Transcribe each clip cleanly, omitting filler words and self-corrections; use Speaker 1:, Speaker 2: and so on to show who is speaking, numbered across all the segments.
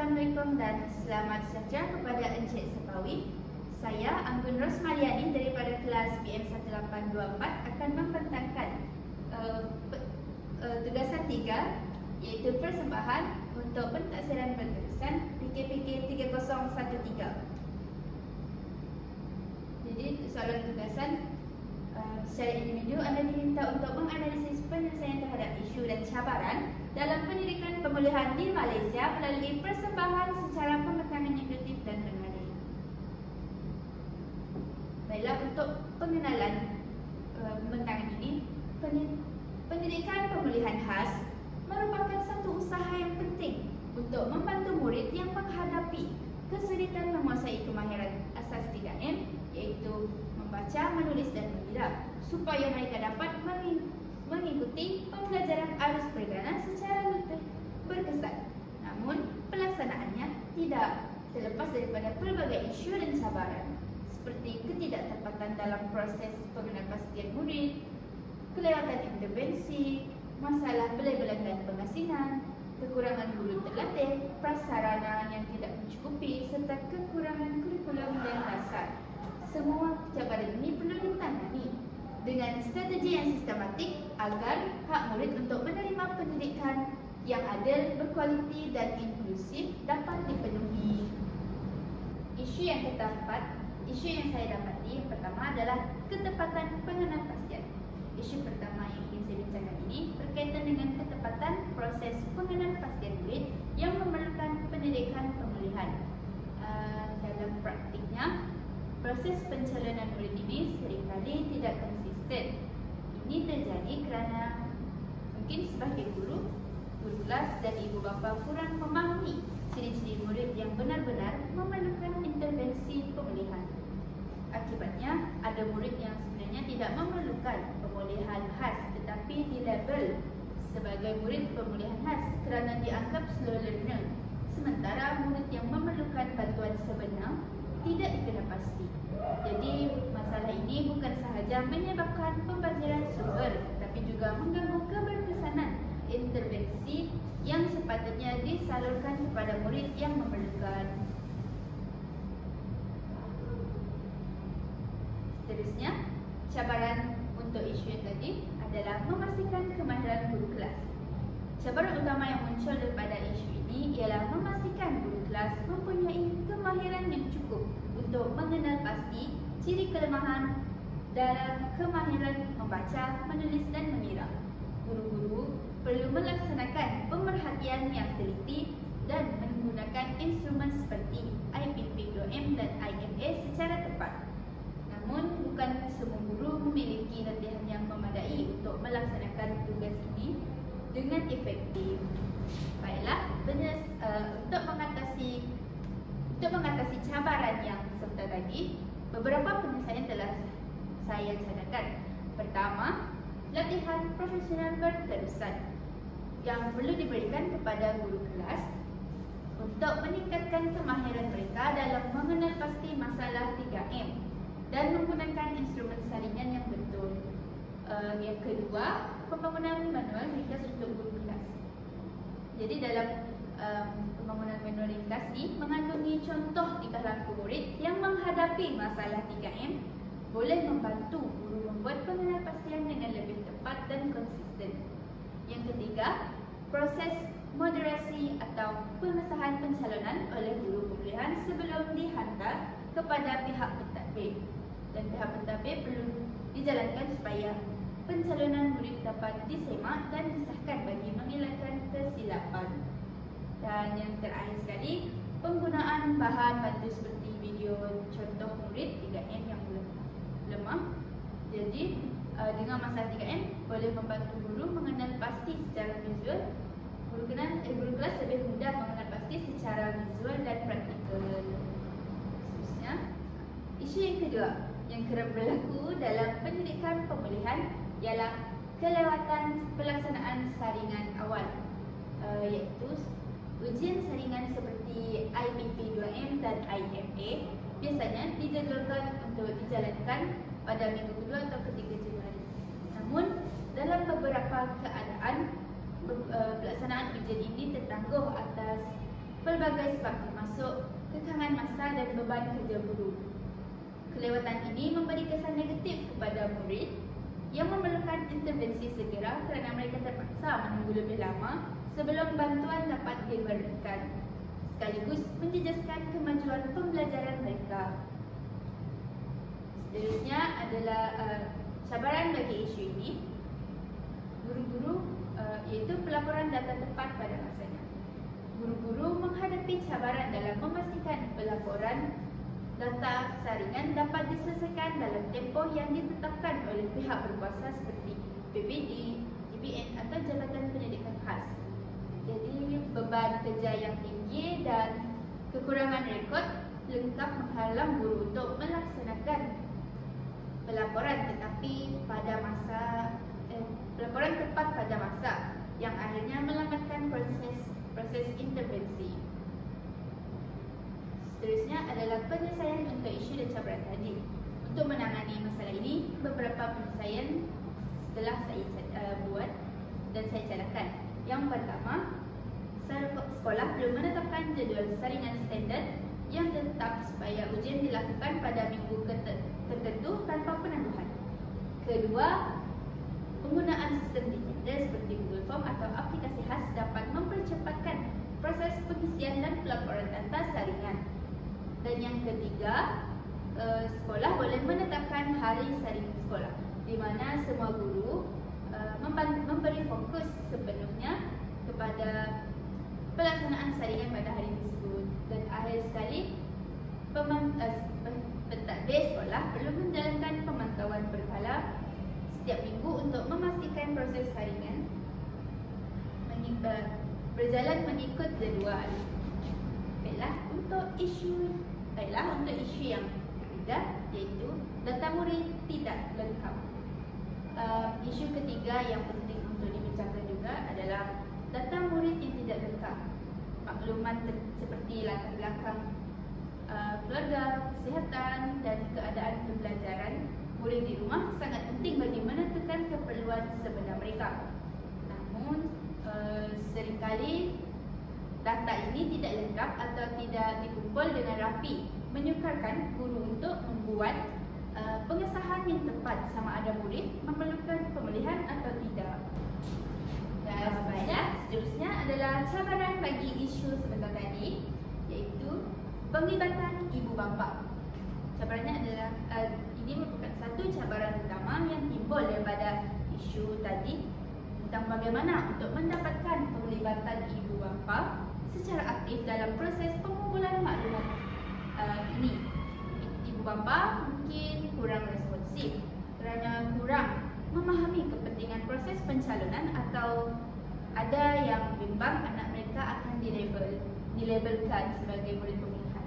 Speaker 1: Assalamualaikum dan selamat sejahtera kepada Encik Sepawi. Saya Anggun Rosmariani daripada kelas BM1824 akan membentangkan tugasan 3 iaitu persembahan untuk pentaksiran berterusan PKPK 3013. Jadi soalan tugasan secara individu anda diminta untuk menganalisis penyelesaian terhadap isu dan cabaran dalam pendidikan pemulihan di Malaysia melalui persembahan secara pembekalan induktif dan mengenai. Baiklah, untuk pengenalan pembentangan ini, pendidikan pemulihan khas merupakan satu usaha yang penting untuk membantu murid yang menghadapi kesulitan menguasai kemahiran asas 3M, iaitu membaca, menulis dan mengira, supaya mereka dapat mengikuti pembelajaran arus perdana secara lebih berkesan. Namun, pelaksanaannya tidak terlepas daripada pelbagai isu dan cabaran seperti ketidaktepatan dalam proses pengenalpastian murid, kelewatan intervensi, masalah pelabelan dan pengasingan, kekurangan guru terlatih, prasarana yang tidak mencukupi serta kekurangan kurikulum dan dasar. Semua cabaran ini perlu ditangani dengan strategi yang sistematik agar hak murid untuk menerima pendidikan yang adil, berkualiti dan inklusif dapat dipenuhi. Isu yang saya dapati yang pertama adalah ketepatan pengenalpastian. Isu pertama yang ingin saya bincangkan ini berkaitan dengan ketepatan proses pengenalpastian murid yang memerlukan pendidikan pemulihan. Dalam praktiknya, proses pencalonan murid ini seringkali tidak konsisten. Ini terjadi kerana mungkin sebahagian guru kelas dan ibu bapa kurang memahami ciri-ciri murid yang benar-benar memerlukan intervensi pemulihan. Akibatnya, ada murid yang sebenarnya tidak memerlukan pemulihan khas tetapi dilabel sebagai murid pemulihan khas kerana dianggap slow learner. Sementara murid yang memerlukan bantuan sebenar tidak dikenal pasti. Jadi, masalah ini bukan sahaja menyebabkan pembaziran sumber tetapi juga mengganggu keberkesanan intervensi yang sepatutnya disalurkan kepada murid yang memerlukan. Seterusnya, cabaran untuk isu yang tadi adalah memastikan kemahiran guru kelas. Cabaran utama yang muncul daripada isu ini ialah memastikan guru kelas mempunyai kemahiran yang cukup untuk mengenal pasti ciri kelemahan dalam kemahiran membaca, menulis dan mengira. Guru-guru perlu melaksanakan pemerhatian yang teliti dan menggunakan instrumen seperti IPP2M dan IMA secara tepat. Namun, bukan semua guru memiliki latihan yang memadai untuk melaksanakan tugas ini dengan efektif. Baiklah, untuk mengatasi cabaran yang sebentar tadi, beberapa penyelesaian telah saya cadangkan. Pertama, latihan profesional berterusan yang perlu diberikan kepada guru kelas untuk meningkatkan kemahiran mereka dalam mengenal pasti masalah 3M dan menggunakan instrumen saringan yang betul. Yang kedua, pembangunan manual ringkas untuk guru kelas. Jadi dalam pembangunan manual ringkas ini mengandungi contoh tingkah laku murid yang menghadapi masalah 3M boleh membantu guru membuat pengenalpastian dengan lebih tepat dan konsisten. Yang ketiga, proses moderasi atau pengesahan pencalonan oleh guru pemulihan sebelum dihantar kepada pihak pentadbir. Dan pihak pentadbir perlu dijalankan supaya pencalonan murid dapat disemak dan disahkan bagi mengelakkan kesilapan. Dan yang terakhir sekali, penggunaan bahan bantu seperti video contoh murid 3M yang lemah. Jadi, dengan masalah 3M boleh membantu guru mengenal pasti secara visual. Guru kelas lebih mudah mengenal pasti secara visual dan praktikal. Seterusnya, isu yang kedua yang kerap berlaku dalam pendidikan pemulihan ialah kelewatan pelaksanaan saringan awal, iaitu ujian saringan seperti IPP2M dan IMA biasanya dijadualkan untuk dijalankan pada minggu kedua atau ketiga Januari. Namun, dalam beberapa keadaan pelaksanaan ujian ini tertangguh atas pelbagai sebab termasuk kekangan masa dan beban kerja guru. Kelewatan ini memberi kesan negatif kepada murid yang memerlukan intervensi segera kerana mereka terpaksa menunggu lebih lama sebelum bantuan dapat diberikan, sekaligus menjejaskan kemajuan pembelajaran mereka. Seterusnya adalah cabaran bagi isu ini. Guru-guru iaitu pelaporan data tepat pada masanya. Guru-guru menghadapi cabaran dalam memastikan pelaporan data saringan dapat diselesaikan dalam tempoh yang ditetapkan oleh pihak berkuasa seperti PPD, TPN atau Jabatan Pendidikan Khas. Jadi beban kerja yang tinggi dan kekurangan rekod lengkap menghalang guru untuk melaksanakan pelaporan pelaporan tepat pada masa yang akhirnya melambatkan proses intervensi. Seterusnya adalah penyelesaian untuk isu dan cabaran tadi. Untuk menangani masalah ini, beberapa penyelesaian telah saya buat dan saya cadangkan. Yang pertama, sekolah perlu menetapkan jadual saringan standard yang tetap supaya ujian dilakukan pada minggu tertentu tanpa penangguhan. Kedua, penggunaan sistem digital seperti Google Form atau aplikasi khas dapat mempercepatkan proses pengisian dan pelaporan data saringan. Dan yang ketiga, sekolah boleh menetapkan hari saringan sekolah di mana semua guru memberi fokus sepenuhnya kepada pelaksanaan saringan pada hari tersebut. Dan akhir sekali, pentadbir sekolah perlu menjalankan pemantauan berkala setiap minggu untuk memastikan proses saringan berjalan mengikut jadual. Baiklah, untuk isu yang ketiga, iaitu data murid tidak lengkap. Isu ketiga yang penting untuk dibincangkan juga adalah data murid yang tidak lengkap. Maklumat seperti latar belakang keluarga, kesihatan dan keadaan pembelajaran murid di rumah sangat penting bagi menentukan keperluan sebenar mereka. Namun seringkali data ini tidak lengkap atau tidak dikumpul dengan rapi, menyukarkan guru untuk membuat pengesahan yang tepat sama ada murid memerlukan pemulihan atau tidak. Dan seterusnya adalah cabaran bagi isu sebentar tadi, iaitu penglibatan ibu bapa. Cabarannya adalah ini merupakan satu cabaran utama yang timbul daripada isu tadi tentang bagaimana untuk mendapatkan penglibatan ibu bapa secara aktif dalam proses pengumpulan maklumat ini. Ibu bapa mungkin kurang responsif kerana kurang memahami kepentingan proses pencalonan atau ada yang bimbang anak mereka akan dilabelkan sebagai murid pemilihan.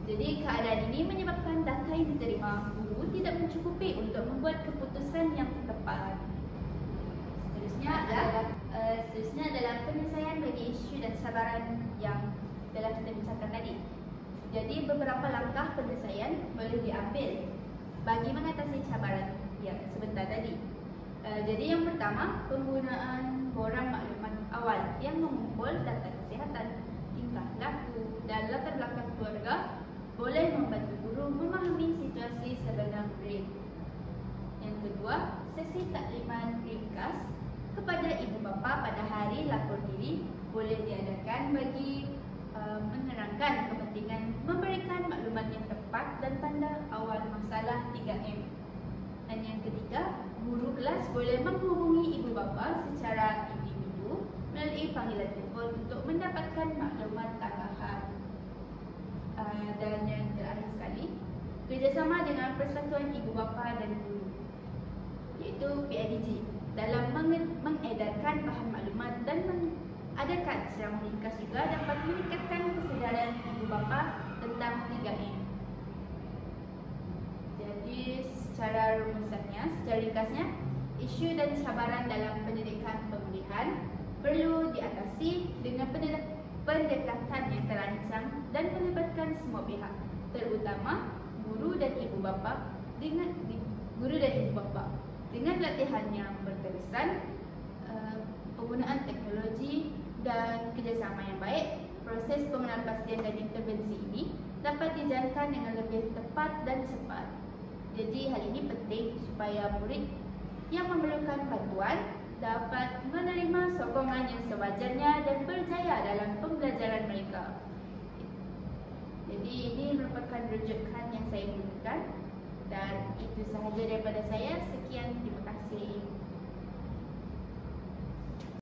Speaker 1: Jadi keadaan ini menyebabkan data yang diterima guru tidak mencukupi untuk membuat keputusan yang tepat. Seterusnya adalah penyelesaian bagi isu dan cabaran yang telah kita bincangkan tadi. Jadi beberapa langkah penyelesaian boleh diambil bagi mengatasi cabaran yang sebentar tadi. Jadi yang pertama, penggunaan borang maklumat awal yang mengumpul data kesihatan, tingkah laku dan latar belakang keluarga boleh membantu guru memahami situasi sebenar murid. Yang kedua, sesi takliman ringkas kepada ibu bapa pada hari lapor diri boleh diadakan bagi menerangkan kepentingan memberikan maklumat yang tepat dan tanda awal masalah 3M. Dan yang ketiga, guru kelas boleh menghubungi ibu bapa secara individu melalui panggilan telefon untuk mendapatkan maklumat tambahan. Dan yang terakhir sekali, kerjasama dengan Persatuan Ibu Bapa dan Guru, iaitu PIDG, dalam mengedarkan bahan maklumat dan mengadakan ceramah ringkas juga dapat meningkatkan kesedaran ibu bapa tentang 3M. Jadi secara ringkasnya, isu dan cabaran dalam pendidikan pemulihan perlu diatasi dengan pendekatan yang terancang dan melibatkan semua pihak, terutama guru dan ibu bapa dengan pelatihan yang berterusan, penggunaan teknologi dan kerjasama yang baik, Proses pengenalpastian dan intervensi ini dapat dijalankan dengan lebih tepat dan cepat. Jadi hal ini penting supaya murid yang memerlukan bantuan dapat menerima sokongan yang sewajarnya dan berjaya dalam pembelajaran mereka. Jadi ini merupakan rujukan yang saya gunakan dan itu sahaja daripada saya. Sekian, terima kasih.